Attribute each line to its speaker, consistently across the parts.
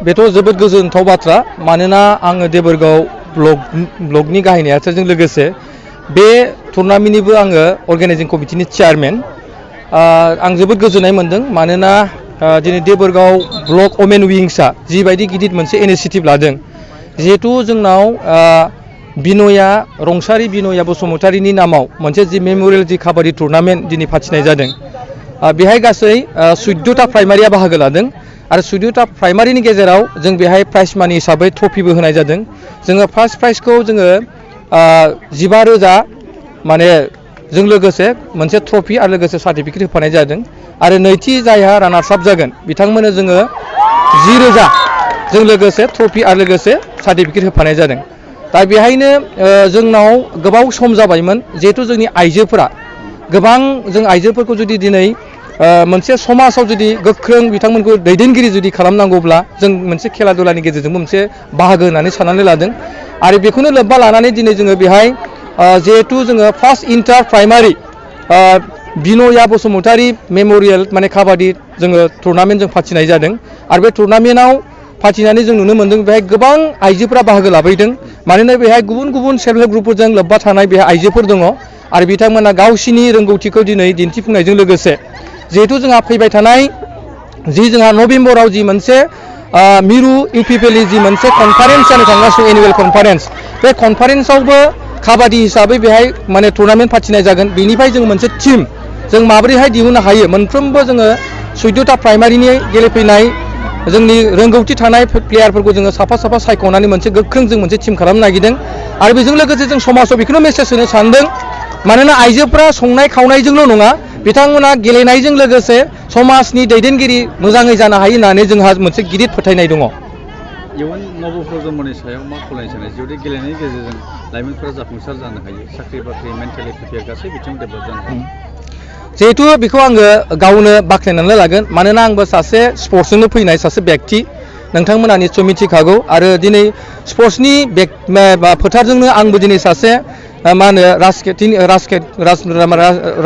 Speaker 1: बेथ' जोबोद गोजोनथाव बाथ्रा मानोना आङो देबोरगाव ब्लकनि गाहाय नेहाथारजों लोगोसे बे टुर्नामेन्टनिबो आङो अर्गानाइजिं कमिटिनि चेयारमेन आं जोबोद गोजोननाय मोनदों मानोना दिनै देबोरगाव ब्लक वमेन विंसआ जिबायदि गिदिर मोनसे इनिशिएटिभ लादों जिहेतु जोंनाव बिनया रंसारि बिनया बसुमतारीनि नामाव मोनसे जि मेमरियेल जि काबाडि टुर्नामेन्ट दिनै फाथिनाय जादों बेहाय गासै 14टा प्राइमारिया बाहागो लादों आरो 14टा प्राइमारिनि गेजेराव जों बेहाय प्राइज मानि हिसाबै ट्रफिबो होनाय जादों जोङो फार्स्ट प्राइजखौ जोङो 15,000 माने जों लोगोसे मोनसे ट्रफि आरो लोगोसे सार्टिफिकेट होफानाय जादों आरो नैथि जायहा रानार्स आप जागोन बिथांमोननो जोङो 10,000 जों लोगोसे ट्रफि आरो लोगोसे सार्टिफिकेट होफानाय जादों दा बेहायनो जोंनाव गोबाव सम जाबायमोन जिहेतु जोंनि आइजोफोरा गोबां जों आइजोफोरखौ जुदि दिनै मोनसे समाजाव जुदि गोख्रों बिथांमोनखौ दैदेनगिरि जुदि खालामनांगौब्ला जों मोनसे खेला दुलानि गेजेरजोंबो मोनसे बाहागो होननानै साननानै लादों आरो बेखौनो लोब्बा लानानै दिनै जोङो बेहाय जिहेतु जोङो फार्स्ट इन्टार प्राइमारि बिनया बसुमतारी मेमरियेल माने काबाडि जोङो टुर्नामेन्ट जों फाथिनाय जादों आरो बे टुर्नामेन्टआव फाथिनानै जों नुनो मोन्दों बेहाय गोबां आइजोफोरा बाहागो लाफैदों मानोना बेहाय गुबुन गुबुन सेल्फ हेल्प ग्रुपफोरजों लोब्बा थानाय बेहाय आइजोफोर दङ आरो बिथांमोना गावसिनि रोंगौथिखौ दिनै दिन्थिफुंनायजों लोगोसे जिहेतु जोंहा फैबाय थानाय जि जोंहा नभेम्बराव जि मोनसे मिरु इउपिपिएलनि जि मोनसे कनफारेन्स जानो थांगासिनो एनुवेल कनफारेन्स बे कनफारेन्सआवबो काबाडि हिसाबै बेहाय माने टुर्नामेन्ट फाथिनाय जागोन बेनिफ्राय जों मोनसे टीम जों माबोरैहाय दिहुननो हायो मोनफ्रोमबो जोङो 14टा प्राइमारिनि गेलेफैनाय जोंनि रोंगौथि थानाय प्लेयारफोरखौ जोङो साफा साफा सायख'नानै मोनसे गोख्रों जों मोनसे टीम खालामनो नागिरदों आरो बेजों लोगोसे जों समाजाव बेखौनो मेसेज होनो सानदों मानोना आइजोफोरा संनाय खावनायजोंल' नङा बिथांमोना गेलेनायजों लोगोसे समाजनि दैदेनगिरि मोजाङै जानो हायो होननानै जोंहा मोनसे गिदिर फोथायनाय दङ
Speaker 2: इयुन नबप्रजन्मनि सायाव मा खावलायनो सानो जुदि गेलेनायनि गेजेरजों लाइमोनफोरा जाफुंसार जानो हायो साख्रि बाख्रि मेन्टेलि प्रिपेयार गासै बिथिङाव डेभेलप जानो हायो
Speaker 1: जिहेतु बेखौ आङो गावनो बाख्नायनानै लागोन मानोना आंबो सासे स्पर्ट्सजोंनो फैनाय सासे व्यक्ति नोंथांमोना निस्सय मिथिखागौ आरो दिनै स्पर्ट्सनि फोथारजोंनो आंबो दिनै सासे मा होनो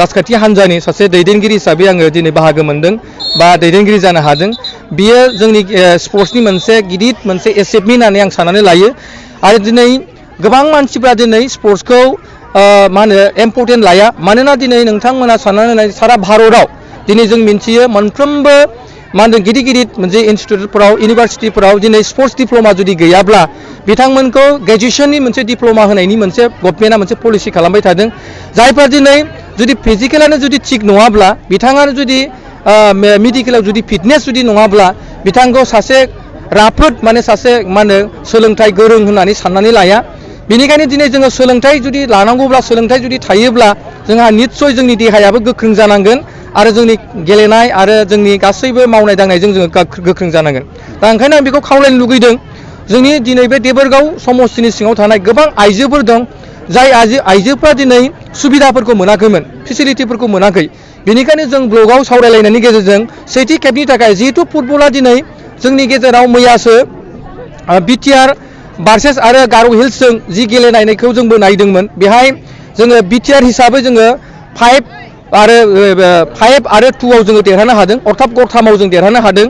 Speaker 1: राजखान्थि हान्जानि सासे दैदेनगिरि हिसाबै आङो दिनै बाहागो मोनदों बा दैदेनगिरि जानो हादों बियो जोंनि स्पर्ट्सनि मोनसे गिदिर मोनसे एचिभमेन्ट होननानै आं साननानै लायो आरो दिनै गोबां मानसिफ्रा दिनै स्पर्ट्सखौ मा होनो इम्परटेन्ट लाया मानोना दिनै नोंथांमोना साननानै नाय सारा भारतआव दिनै जों मिन्थियो मोनफ्रोमबो मा होनदों गिदिर गिदिर मोनसे इनस्टिटिउटफोराव इउनिभारसिटिफोराव दिनै स्पर्ट्स डिप्ल'मा जुदि गैयाब्ला बिथांमोनखौ ग्रेजुएसननि मोनसे डिप्ल'मा होनायनि मोनसे गभर्नमेन्टआ मोनसे पलिसि खालामबाय थादों जायफ्रा दिनै जुदि फिजिकेलानो जुदि थिग नङाब्ला बिथाङा जुदि मेडिकेलाव जुदि फिटनेस जुदि नङाब्ला बिथांखौ सासे राफोद माने सासे मा होनो सोलोंथाइ गोरों होननानै साननानै लाया बेनिखायनो दिनै जोङो सोलोंथाइ जुदि लानांगौब्ला सोलोंथाइ जुदि थायोब्ला जोंहा निस्सय जोंनि देहायाबो गोख्रों जानांगोन आरो जोंनि गेलेनाय आरो जोंनि गासैबो मावनाय दांनायजों जोङो गोख्रों जानांगोन दा ओंखायनो आं बेखौ खावलायनो लुगैदों जोंनि दिनै बे देबोरगाव समस्तिनि सिङाव थानाय गोबां आइजोफोर दं जाय आइजोफ्रा दिनै सुबिदाफोरखौ मोनाखैमोन फेसिलिटिफोरखौ मोनाखै बेनिखायनो जों ब्लगाव सावरायलायनायनि गेजेरजों सेथि खेबनि थाखाय जिहेतु फुटबला दिनै जोंनि गेजेराव मैयासो बिटिआर भार्सेस आरो गार' हिल्सजों जि गेलेनायखौ जोंबो नायदोंमोन बेहाय जोङो बिटिआर हिसाबै जोङो 5 आरो 2आव जोङो देरहानो हादों अर्थात गरथामाव जों देरहानो हादों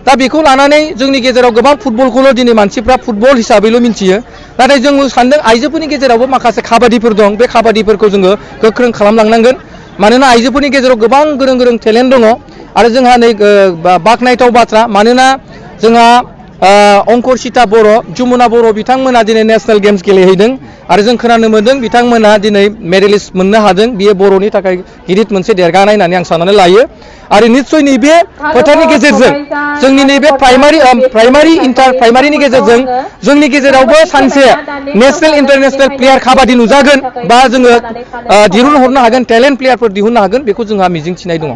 Speaker 1: दा बेखौ लानानै जोंनि गेजेराव गोबां फुटबलखौल' दिनै मानसिफ्रा फुटबल हिसाबैल' मिन्थियो नाथाय जों सानदों आइजोफोरनि गेजेरावबो माखासे काबादिफोर दं बे काबादिफोरखौ जोङो गोख्रों खालामलांनांगोन मानोना आइजोफोरनि गेजेराव गोबां गोरों गोरों टेलेन्ट दङ आरो जोंहा नै बाख्नायथाव बाथ्रा मानोना जोंहा अंकुरसिता बर' जमुना बर' बिथांमोना दिनै नेशनेल गेम्स गेलेहैदों आरो जों खोनानो मोन्दों बिथांमोना दिनै मेडेलिस्ट मोननो हादों बियो बर'नि थाखाय गिदिर मोनसे देरगानाय होननानै आं साननानै लायो आरो निस्सय नैबे फोथारनि गेजेरजों जोंनि नैबे प्राइमारिनि गेजेरजों जोंनि गेजेरावबो सानसे नेशनेल इन्टारनेशनेल प्लेयार काबादि नुजागोन बा जोङो दिहुनहरनो हागोन टेलेन्ट प्लेयारफोर दिहुननो हागोन बेखौ जोंहा मिजिंथिनाय दङ।